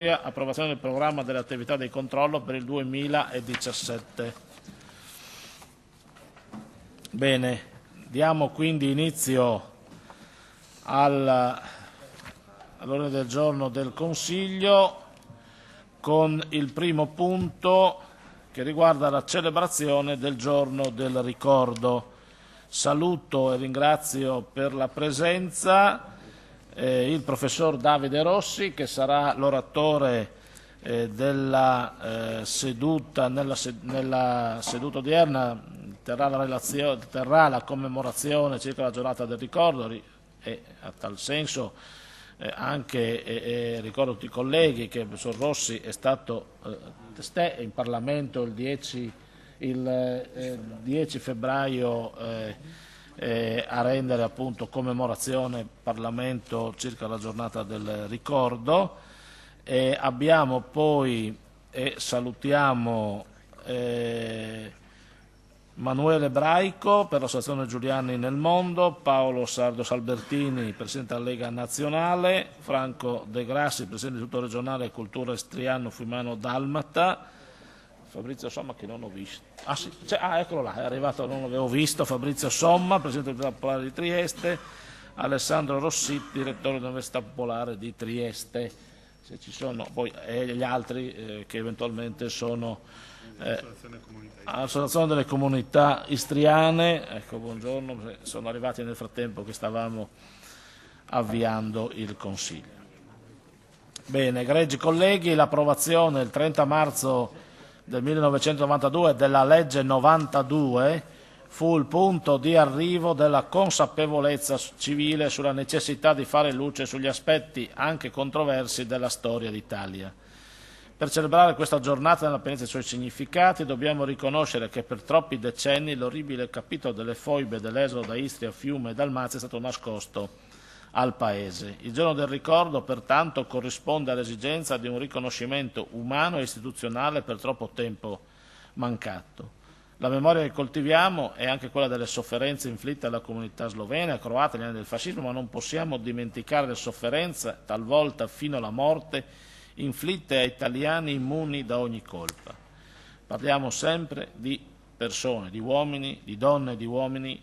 Approvazione del programma delle attività di controllo per il 2017. Bene, diamo quindi inizio all'ordine del giorno del Consiglio con il primo punto che riguarda la celebrazione del giorno del ricordo. Saluto e ringrazio per la presenza il professor Davide Rossi, che sarà l'oratore della seduta. Nella seduta odierna terrà la commemorazione circa la giornata del ricordo e a tal senso anche ricordo tutti i colleghi che il professor Rossi è stato testè in Parlamento il 10 febbraio a rendere appunto commemorazione Parlamento circa la giornata del ricordo. Abbiamo poi salutiamo Manuele Braico per l'Associazione Giuliani nel Mondo, Paolo Sardo Salbertini, Presidente della Lega Nazionale, Franco De Grassi, Presidente dell'Istituto Regionale Cultura Istriano Fiumano Dalmata, Fabrizio Somma che non ho visto. Sì, eccolo là, è arrivato, non l'avevo visto, Fabrizio Somma, Presidente dell'Università Popolare di Trieste, Alessandro Rossitti, Direttore dell'Università Popolare di Trieste, se ci sono poi gli altri che eventualmente sono Associazione delle Comunità Istriane, ecco, buongiorno, sono arrivati nel frattempo che stavamo avviando il Consiglio. Bene, egregi colleghi, l'approvazione il 30 marzo del 1992 della legge 92 fu il punto di arrivo della consapevolezza civile sulla necessità di fare luce sugli aspetti anche controversi della storia d'Italia. Per celebrare questa giornata nella pienezza dei suoi significati dobbiamo riconoscere che per troppi decenni l'orribile capitolo delle foibe dell'esodo da Istria, Fiume e Dalmazia è stato nascosto al Paese. Il giorno del ricordo, pertanto, corrisponde all'esigenza di un riconoscimento umano e istituzionale per troppo tempo mancato. La memoria che coltiviamo è anche quella delle sofferenze inflitte alla comunità slovena e croata negli anni del fascismo, ma non possiamo dimenticare le sofferenze, talvolta fino alla morte, inflitte ai italiani immuni da ogni colpa. Parliamo sempre di persone, di uomini, di donne e di uomini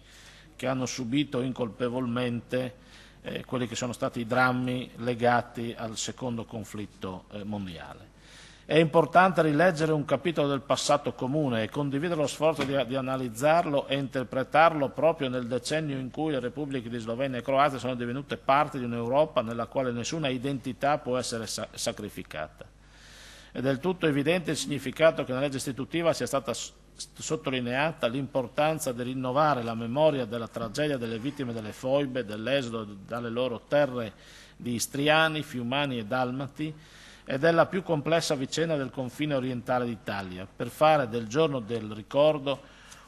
che hanno subito incolpevolmente quelli che sono stati i drammi legati al secondo conflitto mondiale. È importante rileggere un capitolo del passato comune e condividere lo sforzo di analizzarlo e interpretarlo proprio nel decennio in cui le repubbliche di Slovenia e Croazia sono divenute parte di un'Europa nella quale nessuna identità può essere sacrificata. È del tutto evidente il significato che nella legge istitutiva sia stata sottolineata l'importanza di rinnovare la memoria della tragedia delle vittime delle foibe, dell'esodo dalle loro terre di istriani, fiumani e dalmati e della più complessa vicenda del confine orientale d'Italia, per fare del giorno del ricordo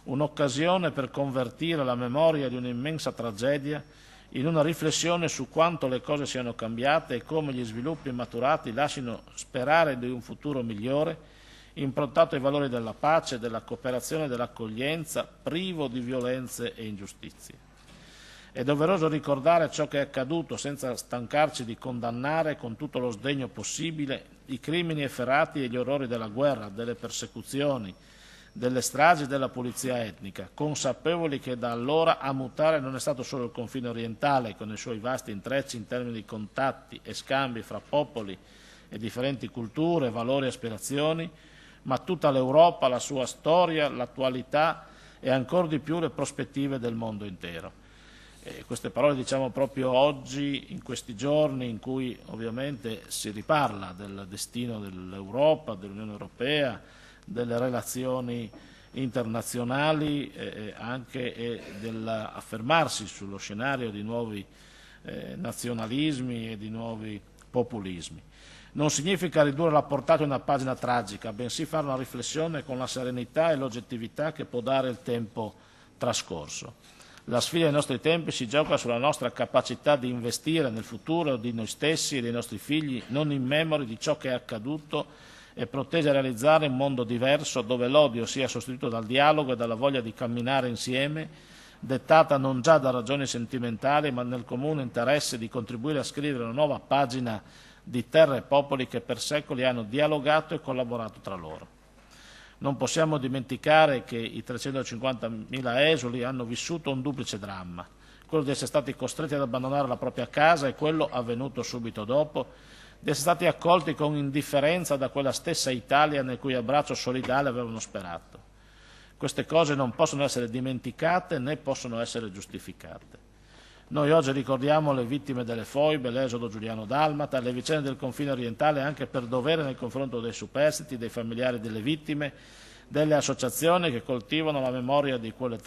un'occasione per convertire la memoria di un'immensa tragedia in una riflessione su quanto le cose siano cambiate e come gli sviluppi maturati lasciano sperare di un futuro migliore, improntato ai valori della pace, della cooperazione e dell'accoglienza, privo di violenze e ingiustizie. È doveroso ricordare ciò che è accaduto senza stancarci di condannare con tutto lo sdegno possibile i crimini efferati e gli orrori della guerra, delle persecuzioni, delle stragi e della pulizia etnica, consapevoli che da allora a mutare non è stato solo il confine orientale con i suoi vasti intrecci in termini di contatti e scambi fra popoli e differenti culture, valori e aspirazioni, ma tutta l'Europa, la sua storia, l'attualità e ancor di più le prospettive del mondo intero. Queste parole diciamo proprio oggi, in questi giorni in cui ovviamente si riparla del destino dell'Europa, dell'Unione Europea, delle relazioni internazionali anche dell'affermarsi sullo scenario di nuovi nazionalismi e di nuovi populismi. Non significa ridurre la portata a una pagina tragica, bensì fare una riflessione con la serenità e l'oggettività che può dare il tempo trascorso. La sfida dei nostri tempi si gioca sulla nostra capacità di investire nel futuro di noi stessi e dei nostri figli, non in memoria di ciò che è accaduto, e protegge e realizzare un mondo diverso dove l'odio sia sostituito dal dialogo e dalla voglia di camminare insieme, dettata non già da ragioni sentimentali ma nel comune interesse di contribuire a scrivere una nuova pagina di terre e popoli che per secoli hanno dialogato e collaborato tra loro. Non possiamo dimenticare che i 350.000 esuli hanno vissuto un duplice dramma, quello di essere stati costretti ad abbandonare la propria casa e quello avvenuto subito dopo, di essere stati accolti con indifferenza da quella stessa Italia nel cui abbraccio solidale avevano sperato. Queste cose non possono essere dimenticate né possono essere giustificate. Noi oggi ricordiamo le vittime delle foibe, l'esodo giuliano-dalmata, le vicende del confine orientale anche per dovere nei confronti dei superstiti, dei familiari delle vittime, delle associazioni che coltivano la memoria di quelle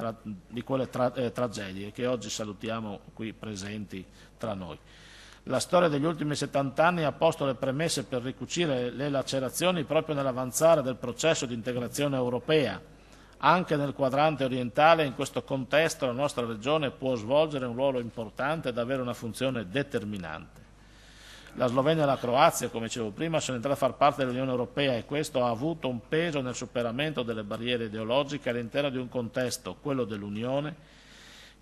tragedie che oggi salutiamo qui presenti tra noi. La storia degli ultimi 70 anni ha posto le premesse per ricucire le lacerazioni proprio nell'avanzare del processo di integrazione europea. Anche nel quadrante orientale, in questo contesto, la nostra regione può svolgere un ruolo importante ed avere una funzione determinante. La Slovenia e la Croazia, come dicevo prima, sono entrate a far parte dell'Unione Europea e questo ha avuto un peso nel superamento delle barriere ideologiche all'interno di un contesto, quello dell'Unione,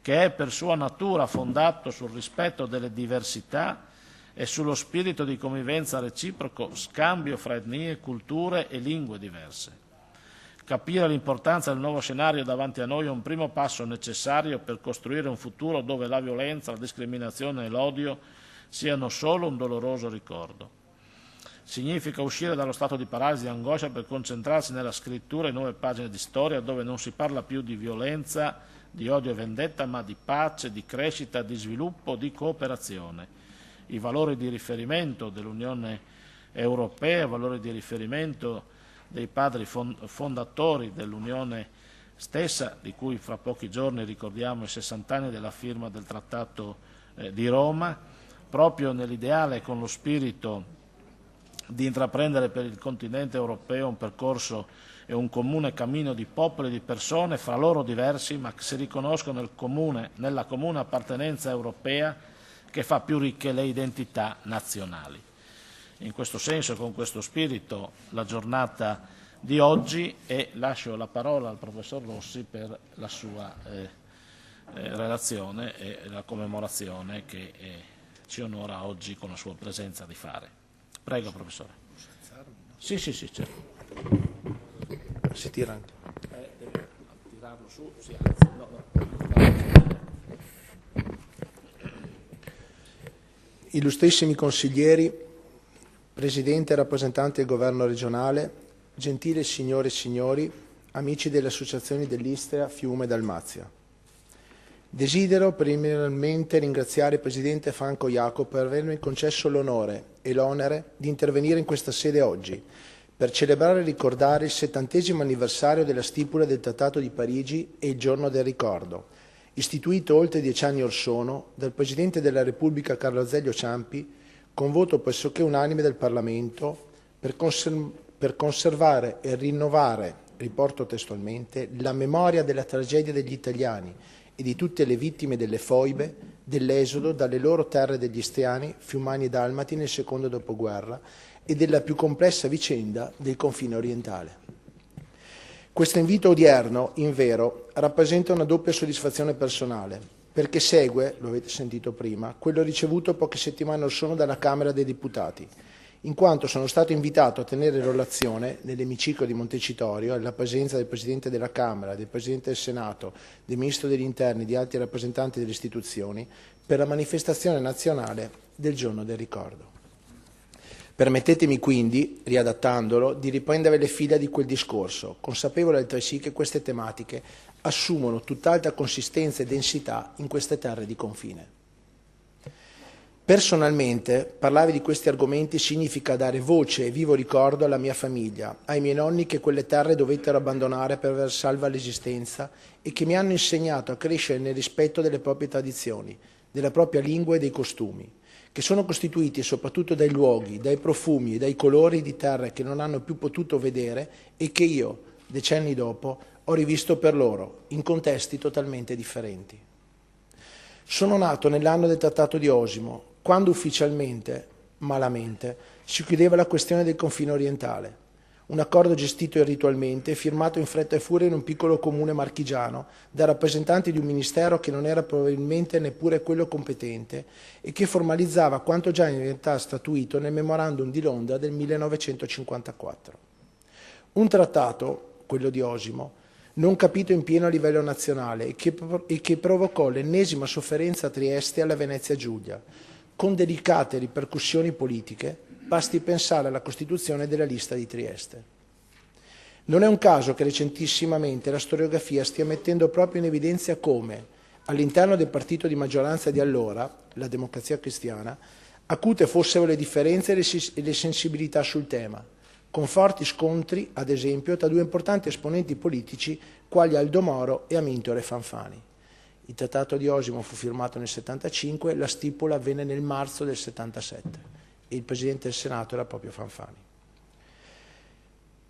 che è per sua natura fondato sul rispetto delle diversità e sullo spirito di convivenza reciproco, scambio fra etnie, culture e lingue diverse. Capire l'importanza del nuovo scenario davanti a noi è un primo passo necessario per costruire un futuro dove la violenza, la discriminazione e l'odio siano solo un doloroso ricordo. Significa uscire dallo stato di paralisi e angoscia per concentrarsi nella scrittura di nuove pagine di storia dove non si parla più di violenza, di odio e vendetta, ma di pace, di crescita, di sviluppo, di cooperazione. I valori di riferimento dell'Unione Europea, i valori di riferimento dei padri fondatori dell'Unione stessa, di cui fra pochi giorni ricordiamo i 60 anni della firma del Trattato di Roma, proprio nell'ideale e con lo spirito di intraprendere per il continente europeo un percorso e un comune cammino di popoli e di persone fra loro diversi, ma che si riconoscono nella comune appartenenza europea che fa più ricche le identità nazionali. In questo senso e con questo spirito la giornata di oggi, e lascio la parola al professor Rossi per la sua relazione e la commemorazione che ci onora oggi con la sua presenza di fare. Prego, professore. Sì, certo. Si tira anche. Deve tirarlo su, si alza. Illustrissimi consiglieri, Presidente e rappresentanti del Governo regionale, gentili signore e signori, amici delle associazioni dell'Istria, Fiume e Dalmazia. Desidero preliminarmente ringraziare il Presidente Franco Jacopo per avermi concesso l'onore e l'onere di intervenire in questa sede oggi per celebrare e ricordare il 70° anniversario della stipula del Trattato di Parigi e il Giorno del Ricordo, istituito oltre 10 anni or sono dal Presidente della Repubblica Carlo Azeglio Ciampi con voto pressoché unanime del Parlamento per conservare e rinnovare, riporto testualmente, la memoria della tragedia degli italiani e di tutte le vittime delle foibe, dell'esodo dalle loro terre degli istriani, fiumani e dalmati nel secondo dopoguerra e della più complessa vicenda del confine orientale. Questo invito odierno, invero, rappresenta una doppia soddisfazione personale, perché segue, lo avete sentito prima, quello ricevuto poche settimane or sono dalla Camera dei Deputati, in quanto sono stato invitato a tenere relazione nell'emiciclo di Montecitorio alla presenza del Presidente della Camera, del Presidente del Senato, del Ministro degli Interni e di altri rappresentanti delle istituzioni per la manifestazione nazionale del Giorno del Ricordo. Permettetemi quindi, riadattandolo, di riprendere le fila di quel discorso, consapevole altresì che queste tematiche assumono tutt'altra consistenza e densità in queste terre di confine. Personalmente, parlare di questi argomenti significa dare voce e vivo ricordo alla mia famiglia, ai miei nonni che quelle terre dovettero abbandonare per aver salva l'esistenza e che mi hanno insegnato a crescere nel rispetto delle proprie tradizioni, della propria lingua e dei costumi, che sono costituiti soprattutto dai luoghi, dai profumi e dai colori di terre che non hanno più potuto vedere e che io, decenni dopo, ho rivisto per loro, in contesti totalmente differenti. Sono nato nell'anno del Trattato di Osimo, quando ufficialmente, malamente, si chiudeva la questione del confine orientale. Un accordo gestito irritualmente e firmato in fretta e furia in un piccolo comune marchigiano da rappresentanti di un ministero che non era probabilmente neppure quello competente e che formalizzava quanto già in realtà statuito nel Memorandum di Londra del 1954. Un trattato, quello di Osimo, non capito in pieno a livello nazionale e che provocò l'ennesima sofferenza a Trieste e alla Venezia Giulia, con delicate ripercussioni politiche. Basti pensare alla costituzione della lista di Trieste. Non è un caso che recentissimamente la storiografia stia mettendo proprio in evidenza come, all'interno del partito di maggioranza di allora, la Democrazia Cristiana, acute fossero le differenze e le sensibilità sul tema, con forti scontri, ad esempio, tra due importanti esponenti politici quali Aldo Moro e Amintore Fanfani. Il Trattato di Osimo fu firmato nel 75, la stipula avvenne nel marzo del 77. E il Presidente del Senato era proprio Fanfani.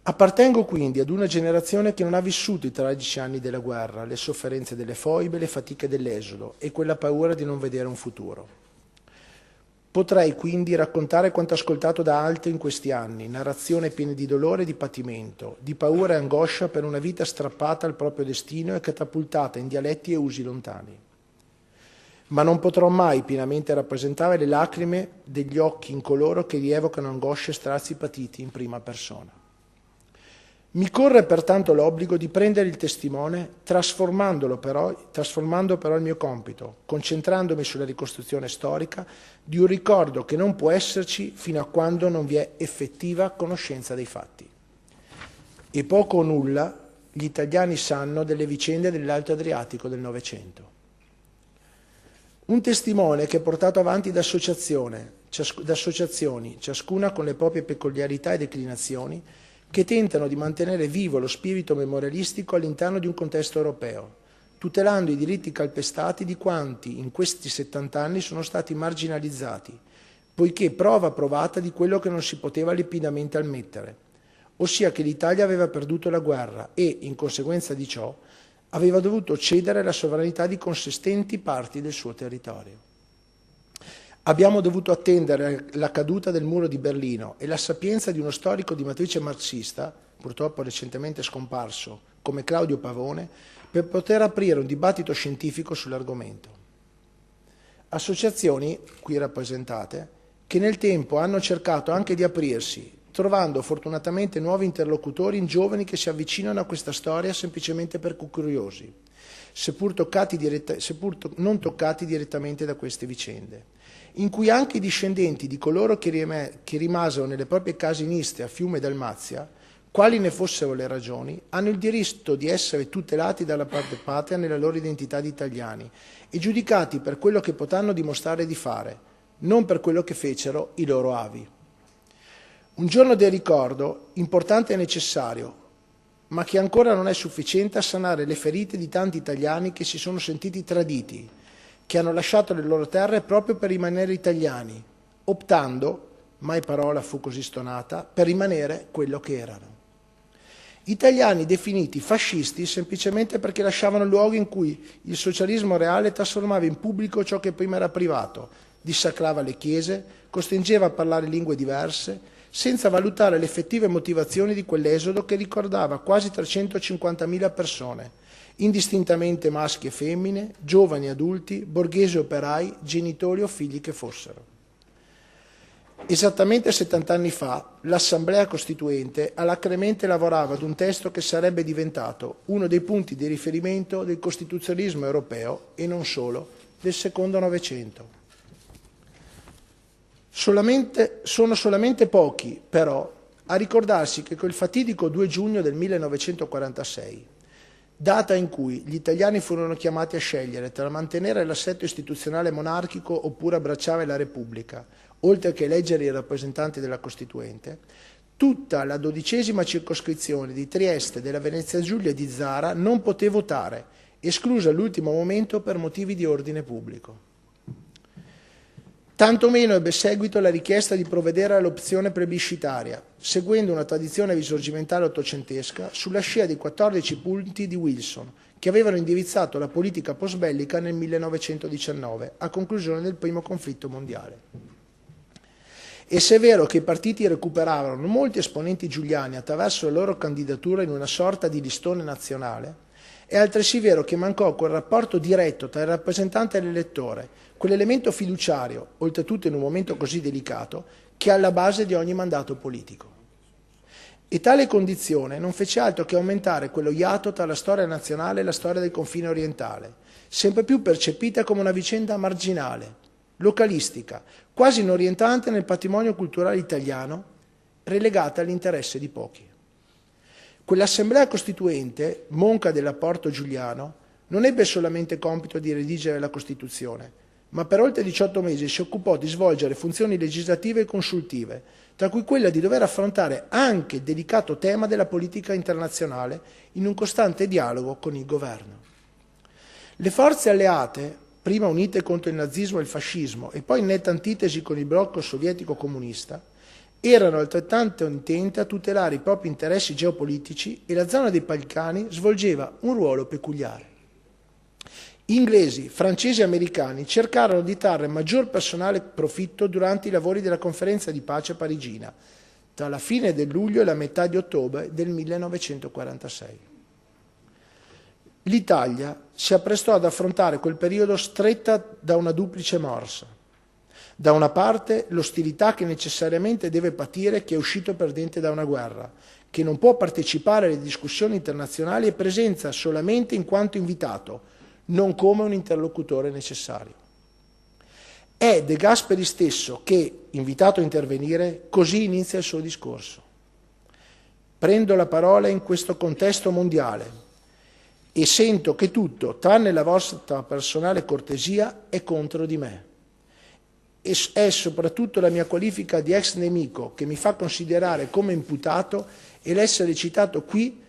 Appartengo quindi ad una generazione che non ha vissuto i tragici anni della guerra, le sofferenze delle foibe, le fatiche dell'esodo e quella paura di non vedere un futuro. Potrei quindi raccontare quanto ascoltato da altri in questi anni, narrazioni piene di dolore e di patimento, di paura e angoscia per una vita strappata al proprio destino e catapultata in dialetti e usi lontani. Ma non potrò mai pienamente rappresentare le lacrime degli occhi in coloro che rievocano angosce e strazi patiti in prima persona. Mi corre pertanto l'obbligo di prendere il testimone trasformando però il mio compito, concentrandomi sulla ricostruzione storica di un ricordo che non può esserci fino a quando non vi è effettiva conoscenza dei fatti. E poco o nulla gli italiani sanno delle vicende dell'Alto Adriatico del Novecento. Un testimone che è portato avanti da associazioni, ciascuna con le proprie peculiarità e declinazioni, che tentano di mantenere vivo lo spirito memorialistico all'interno di un contesto europeo, tutelando i diritti calpestati di quanti in questi 70 anni sono stati marginalizzati, poiché prova provata di quello che non si poteva limpidamente ammettere, ossia che l'Italia aveva perduto la guerra e, in conseguenza di ciò, aveva dovuto cedere la sovranità di consistenti parti del suo territorio. Abbiamo dovuto attendere la caduta del muro di Berlino e la sapienza di uno storico di matrice marxista, purtroppo recentemente scomparso, come Claudio Pavone, per poter aprire un dibattito scientifico sull'argomento. Associazioni, qui rappresentate, che nel tempo hanno cercato anche di aprirsi, trovando fortunatamente nuovi interlocutori in giovani che si avvicinano a questa storia semplicemente per curiosi, seppur non toccati direttamente da queste vicende, in cui anche i discendenti di coloro che rimasero nelle proprie case in Istria, Fiume e Dalmazia, quali ne fossero le ragioni, hanno il diritto di essere tutelati dalla parte patria nella loro identità di italiani e giudicati per quello che potranno dimostrare di fare, non per quello che fecero i loro avi. Un giorno del ricordo importante e necessario, ma che ancora non è sufficiente a sanare le ferite di tanti italiani che si sono sentiti traditi, che hanno lasciato le loro terre proprio per rimanere italiani, optando, mai parola fu così stonata, per rimanere quello che erano. Italiani definiti fascisti semplicemente perché lasciavano luoghi in cui il socialismo reale trasformava in pubblico ciò che prima era privato, dissacrava le chiese, costringeva a parlare lingue diverse, senza valutare le effettive motivazioni di quell'esodo che ricordava quasi 350.000 persone, indistintamente maschi e femmine, giovani e adulti, borghesi e operai, genitori o figli che fossero. Esattamente 70 anni fa, l'Assemblea Costituente alacremente lavorava ad un testo che sarebbe diventato uno dei punti di riferimento del costituzionalismo europeo e non solo del secondo Novecento. Sono solamente pochi, però, a ricordarsi che quel fatidico 2 giugno del 1946, data in cui gli italiani furono chiamati a scegliere tra mantenere l'assetto istituzionale monarchico oppure abbracciare la Repubblica, oltre che eleggere i rappresentanti della Costituente, tutta la 12ª circoscrizione di Trieste, della Venezia Giulia e di Zara non poté votare, esclusa all'ultimo momento per motivi di ordine pubblico. Tanto meno ebbe seguito la richiesta di provvedere all'opzione plebiscitaria, seguendo una tradizione risorgimentale ottocentesca sulla scia dei 14 punti di Wilson, che avevano indirizzato la politica postbellica nel 1919, a conclusione del primo conflitto mondiale. E se è vero che i partiti recuperavano molti esponenti giuliani attraverso la loro candidatura in una sorta di listone nazionale, è altresì vero che mancò quel rapporto diretto tra il rappresentante e l'elettore, quell'elemento fiduciario, oltretutto in un momento così delicato, che è alla base di ogni mandato politico. E tale condizione non fece altro che aumentare quello iato tra la storia nazionale e la storia del confine orientale, sempre più percepita come una vicenda marginale, localistica, quasi non rientrante nel patrimonio culturale italiano, relegata all'interesse di pochi. Quell'assemblea costituente, monca dell'apporto giuliano, non ebbe solamente compito di redigere la Costituzione, ma per oltre 18 mesi si occupò di svolgere funzioni legislative e consultive, tra cui quella di dover affrontare anche il delicato tema della politica internazionale in un costante dialogo con il governo. Le forze alleate, prima unite contro il nazismo e il fascismo e poi in netta antitesi con il blocco sovietico comunista, erano altrettanto intente a tutelare i propri interessi geopolitici e la zona dei Balcani svolgeva un ruolo peculiare. Inglesi, francesi e americani cercarono di trarre maggior personale profitto durante i lavori della conferenza di pace parigina, tra la fine del luglio e la metà di ottobre del 1946. L'Italia si apprestò ad affrontare quel periodo stretta da una duplice morsa. Da una parte l'ostilità che necessariamente deve patire chi è uscito perdente da una guerra, che non può partecipare alle discussioni internazionali e presenza solamente in quanto invitato, non come un interlocutore necessario. È De Gasperi stesso che, invitato a intervenire, così inizia il suo discorso. Prendo la parola in questo contesto mondiale e sento che tutto, tranne la vostra personale cortesia, è contro di me. E è soprattutto la mia qualifica di ex nemico che mi fa considerare come imputato e l'essere citato qui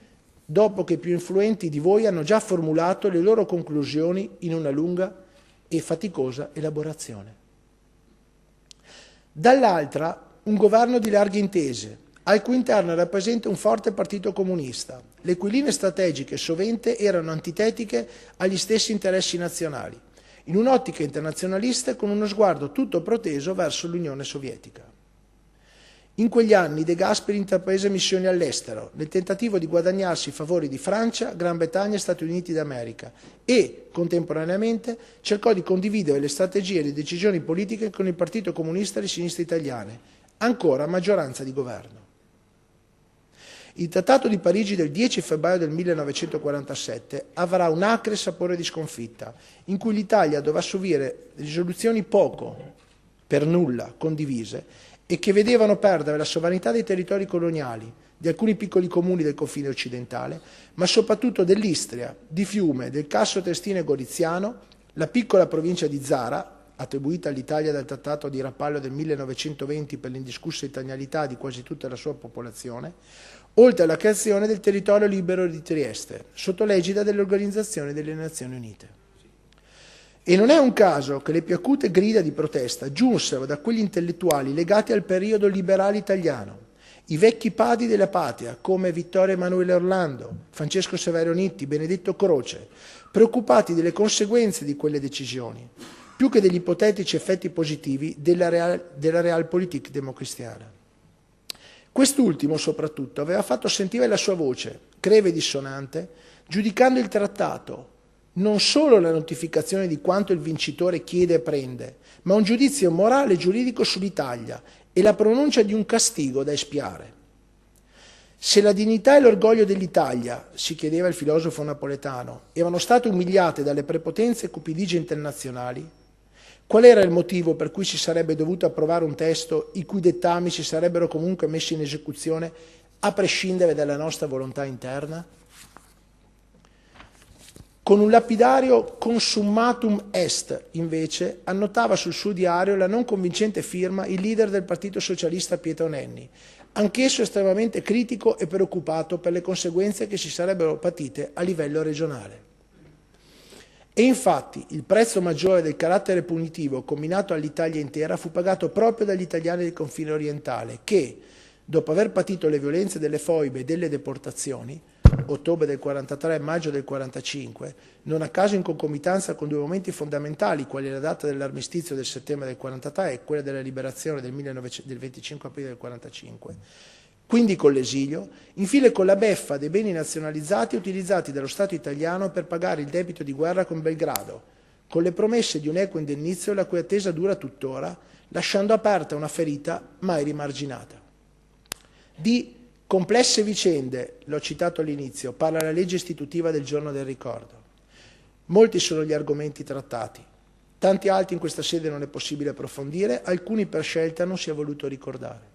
dopo che più influenti di voi hanno già formulato le loro conclusioni in una lunga e faticosa elaborazione. Dall'altra, un governo di larghe intese, al cui interno era presente un forte partito comunista, le cui linee strategiche sovente erano antitetiche agli stessi interessi nazionali, in un'ottica internazionalista e con uno sguardo tutto proteso verso l'Unione Sovietica. In quegli anni De Gasperi intraprese missioni all'estero, nel tentativo di guadagnarsi i favori di Francia, Gran Bretagna e Stati Uniti d'America e, contemporaneamente, cercò di condividere le strategie e le decisioni politiche con il Partito Comunista di Sinistra Italiane, ancora maggioranza di governo. Il Trattato di Parigi del 10 febbraio del 1947 avrà un acre sapore di sconfitta, in cui l'Italia dovrà subire risoluzioni poco, per nulla, condivise, e che vedevano perdere la sovranità dei territori coloniali, di alcuni piccoli comuni del confine occidentale, ma soprattutto dell'Istria, di Fiume, del Casso Trestino e Goriziano, la piccola provincia di Zara, attribuita all'Italia dal Trattato di Rapallo del 1920 per l'indiscussa italianità di quasi tutta la sua popolazione, oltre alla creazione del territorio libero di Trieste, sotto l'egida dell'Organizzazione delle Nazioni Unite. E non è un caso che le più acute grida di protesta giunsero da quegli intellettuali legati al periodo liberale italiano, i vecchi padri della patria come Vittorio Emanuele Orlando, Francesco Saverio Nitti, Benedetto Croce, preoccupati delle conseguenze di quelle decisioni, più che degli ipotetici effetti positivi della Realpolitik democristiana. Quest'ultimo, soprattutto, aveva fatto sentire la sua voce, greve e dissonante, giudicando il trattato non solo la notificazione di quanto il vincitore chiede e prende, ma un giudizio morale e giuridico sull'Italia e la pronuncia di un castigo da espiare. Se la dignità e l'orgoglio dell'Italia, si chiedeva il filosofo napoletano, erano state umiliate dalle prepotenze e cupidigie internazionali, qual era il motivo per cui si sarebbe dovuto approvare un testo i cui dettami si sarebbero comunque messi in esecuzione a prescindere dalla nostra volontà interna? Con un lapidario consummatum est, invece, annotava sul suo diario la non convincente firma il leader del Partito Socialista Pietro Nenni, anch'esso estremamente critico e preoccupato per le conseguenze che si sarebbero patite a livello regionale. E infatti il prezzo maggiore del carattere punitivo comminato all'Italia intera fu pagato proprio dagli italiani del confine orientale che, dopo aver patito le violenze delle foibe e delle deportazioni, ottobre del 43 e maggio del 45, non a caso in concomitanza con due momenti fondamentali, quali la data dell'armistizio del settembre del 43 e quella della liberazione del 25 aprile del 45, quindi con l'esilio, infine con la beffa dei beni nazionalizzati utilizzati dallo Stato italiano per pagare il debito di guerra con Belgrado, con le promesse di un equo indennizzo la cui attesa dura tuttora, lasciando aperta una ferita mai rimarginata. Di complesse vicende, l'ho citato all'inizio, parla la legge istitutiva del giorno del ricordo. Molti sono gli argomenti trattati, tanti altri in questa sede non è possibile approfondire, alcuni per scelta non si è voluto ricordare.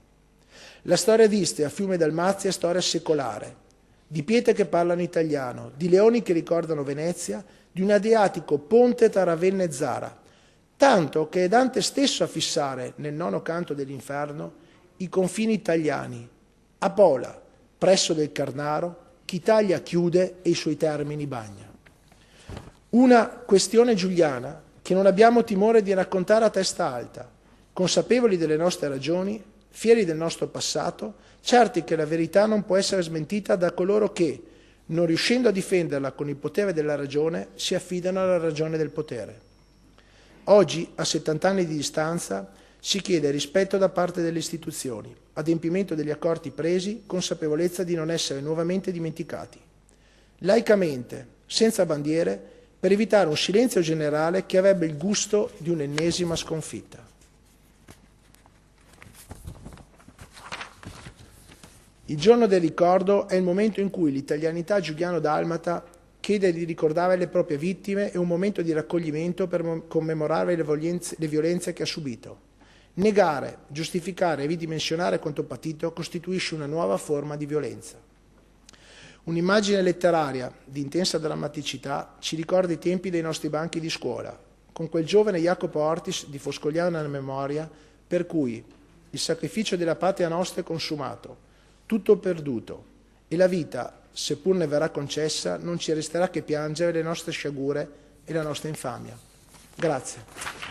La storia di Istria, Fiume Dalmazia è storia secolare, di pietre che parlano italiano, di leoni che ricordano Venezia, di un Adriatico ponte tra Ravenna e Zara, tanto che è Dante stesso a fissare, nel nono canto dell'Inferno, i confini italiani, a Pola, presso del Carnaro, ch'Italia chiude e i suoi termini bagna. Una questione giuliana che non abbiamo timore di raccontare a testa alta, consapevoli delle nostre ragioni, fieri del nostro passato, certi che la verità non può essere smentita da coloro che, non riuscendo a difenderla con il potere della ragione, si affidano alla ragione del potere. Oggi, a 70 anni di distanza, si chiede rispetto da parte delle istituzioni, adempimento degli accordi presi, consapevolezza di non essere nuovamente dimenticati. Laicamente, senza bandiere, per evitare un silenzio generale che avrebbe il gusto di un'ennesima sconfitta. Il giorno del ricordo è il momento in cui l'italianità giuliano-dalmata chiede di ricordare le proprie vittime e un momento di raccoglimento per commemorare le violenze che ha subito. Negare, giustificare e ridimensionare quanto patito costituisce una nuova forma di violenza. Un'immagine letteraria di intensa drammaticità ci ricorda i tempi dei nostri banchi di scuola, con quel giovane Jacopo Ortis di Foscogliano nella memoria, per cui il sacrificio della patria nostra è consumato, tutto perduto, e la vita, seppur ne verrà concessa, non ci resterà che piangere le nostre sciagure e la nostra infamia. Grazie.